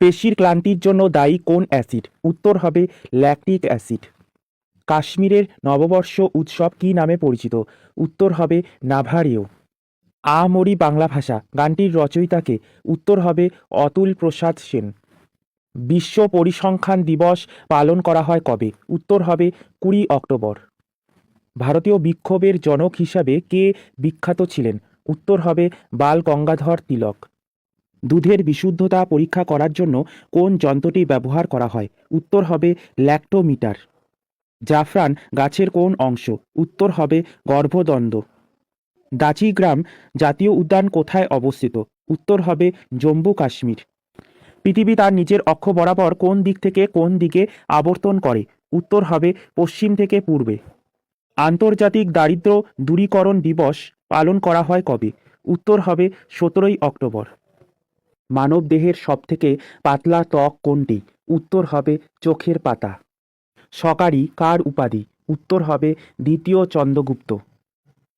পেশির ক্লান্তির জন্য দায়ী কোন অ্যাসিড? উত্তর হবে ল্যাকটিক অ্যাসিড। কাশ্মীরের নববর্ষ উৎসব কী নামে পরিচিত? উত্তর হবে নাভারিও। আ মরি বাংলা ভাষা গানটির রচয়িতাকে? উত্তর হবে অতুল প্রসাদ সেন। বিশ্ব পরিসংখ্যান দিবস পালন করা হয় কবে? উত্তর হবে 20 অক্টোবর। ভারতীয় বিক্ষোভের জনক হিসাবে কে বিখ্যাত ছিলেন? উত্তর হবে বাল গঙ্গাধর তিলক। দুধের বিশুদ্ধতা পরীক্ষা করার জন্য কোন যন্ত্রটি ব্যবহার করা হয়? উত্তর হবে ল্যাক্টোমিটার। জাফরান গাছের কোন অংশ? উত্তর হবে গর্ভদণ্ড। দাচিগ্রাম জাতীয় উদ্যান কোথায় অবস্থিত? উত্তর হবে জম্মু কাশ্মীর। পৃথিবী তার নিজের অক্ষ বরাবর কোন দিক থেকে কোন দিকে আবর্তন করে? উত্তর হবে পশ্চিম থেকে পূর্বে। আন্তর্জাতিক দারিদ্র্য দূরীকরণ দিবস পালন করা হয় কবে? উত্তর হবে 17 অক্টোবর। মানবদেহের সবথেকে পাতলা ত্বক কোনটি? উত্তর হবে চোখের পাতা। সকারি কার উপাধি? উত্তর হবে দ্বিতীয় চন্দ্রগুপ্ত।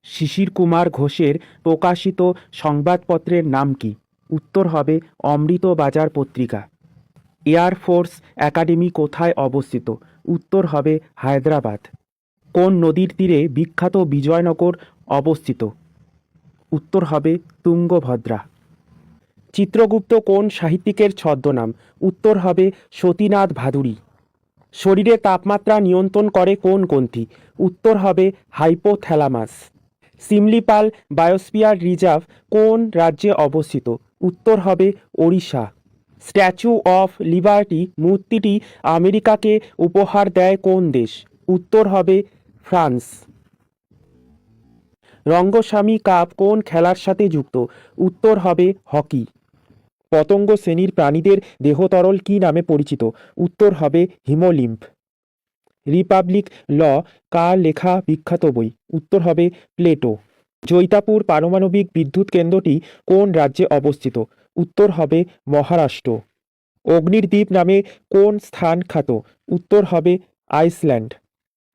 শিশির কুমার ঘোষের প্রকাশিত সংবাদপত্রের নাম কি? উত্তর হবে অমৃত বাজার পত্রিকা। এয়ার ফোর্স একাডেমি কোথায় অবস্থিত? উত্তর হবে হায়দ্রাবাদ। কোন নদীর তীরে বিখ্যাত বিজয়নগর অবস্থিত? উত্তর হবে তুঙ্গভদ্রা। চিত্রগুপ্ত কোন সাহিত্যিকের ছদ্মনাম? উত্তর হবে সতীনাথ ভাদুড়ী। শরীরের তাপমাত্রা নিয়ন্ত্রণ করে কোন গ্রন্থি? উত্তর হবে হাইপোথ্যালামাস। সিমলিপাল বায়োস্ফিয়ার রিজার্ভ কোন রাজ্যে অবস্থিত? উত্তর হবে ওড়িশা। স্ট্যাচু অফ লিবার্টি মূর্তিটি আমেরিকাকে উপহার দেয় কোন দেশ? উত্তর হবে ফ্রান্স। রঙ্গস্বামী কাপ কোন খেলার সাথে যুক্ত? উত্তর হবে হকি। পতঙ্গ শ্রেণীর প্রাণীদের দেহতরল কী নামে পরিচিত? উত্তর হবে হিমোলিম্ফ। রিপাবলিক ল কার লেখা বিখ্যাত বই? উত্তর হবে প্লেটো। জৈতাপুর পারমাণবিক বিদ্যুৎ কেন্দ্রটি কোন রাজ্যে অবস্থিত? উত্তর হবে মহারাষ্ট্র। অগ্নির দ্বীপ নামে কোন স্থান খ্যাত? উত্তর হবে আইসল্যান্ড।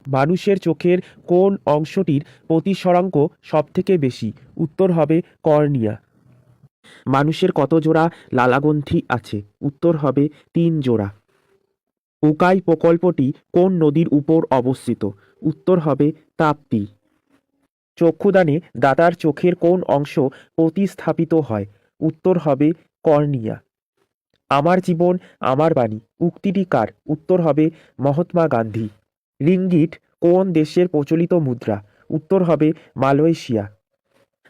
মানুষের চোখের কোন অংশটির প্রতিসরাঙ্ক সবথেকে বেশি? উত্তর হবে কর্নিয়া। মানুষের কত জোড়া লালাগ্রন্থি আছে? উত্তর হবে 3 জোড়া। উকাই প্রকল্পটি কোন নদীর উপর অবস্থিত? উত্তর হবে তাপ্তি। চক্ষুদানে দাতার চোখের কোন অংশ প্রতিস্থাপিত হয়? উত্তর হবে কর্নিয়া। আমার জীবন আমার বাণী উক্তিটি কার? উত্তর হবে মহাত্মা গান্ধী। রিঙ্গিট কোন দেশের প্রচলিত মুদ্রা? উত্তর হবে মালয়েশিয়া।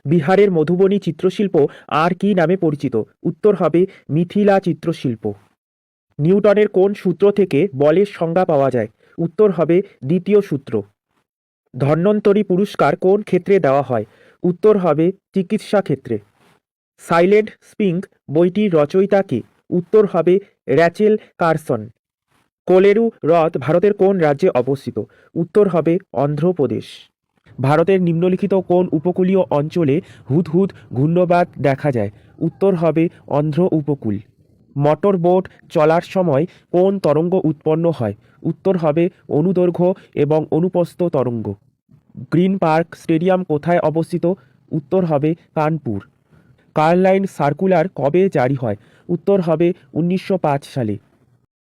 বিহারের মধুবনী চিত্রশিল্প আর কি নামে পরিচিত? উত্তর হবে মিথিলা চিত্রশিল্প। নিউটনের কোন সূত্র থেকে বলের সংজ্ঞা পাওয়া যায়? উত্তর হবে দ্বিতীয় সূত্র। ধন্বন্তরী পুরস্কার কোন ক্ষেত্রে দেওয়া হয়? উত্তর হবে চিকিৎসা ক্ষেত্রে। সাইলেন্ট স্প্রিং বইটির রচয়িতা কে? উত্তর হবে র্যাচেল কারসন। কোলেরু হ্রদ ভারতের কোন রাজ্যে অবস্থিত? উত্তর হবে অন্ধ্রপ্রদেশ। ভারতের নিম্নলিখিত কোন উপকূলীয় অঞ্চলে হুদহুদ ঘূর্ণবাত দেখা যায়? উত্তর হবে অন্ধ্র উপকূল। মোটর বোট চলার সময় কোন তরঙ্গ উৎপন্ন হয়? উত্তর হবে অনুদৈর্ঘ্য এবং অনুপ্রস্থ তরঙ্গ। গ্রিন পার্ক স্টেডিয়াম কোথায় অবস্থিত? উত্তর হবে কানপুর। কার্লাইন সার্কুলার কবে জারি হয়? উত্তর হবে 1905 সালে।